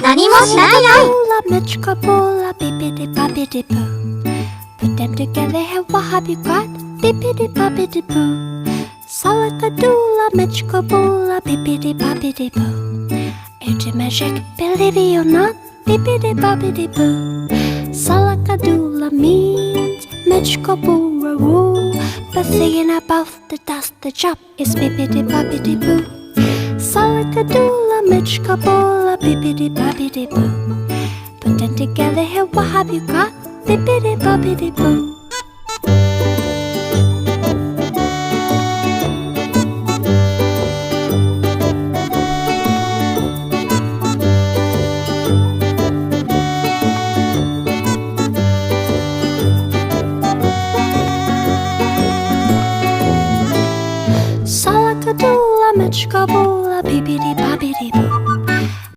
何もしないよ。 Mitchkabula, bippity boppity boo. Put them together, hey, what have you got? Bippity boppity boo. Salakadoola, Mitchkabula, bippity boppity boo. It's magic, believe it or not. Bippity boppity boo. Salakadoola means Mitchkabula rule. But thinking about the dust, the job is bippity boppity boo. Salakadoola, Mitchkabula, bippity boppity boo. Put them together, hey, what have you got? Bippity boppity boo. Salakadoola, Mitchkaboola, bippity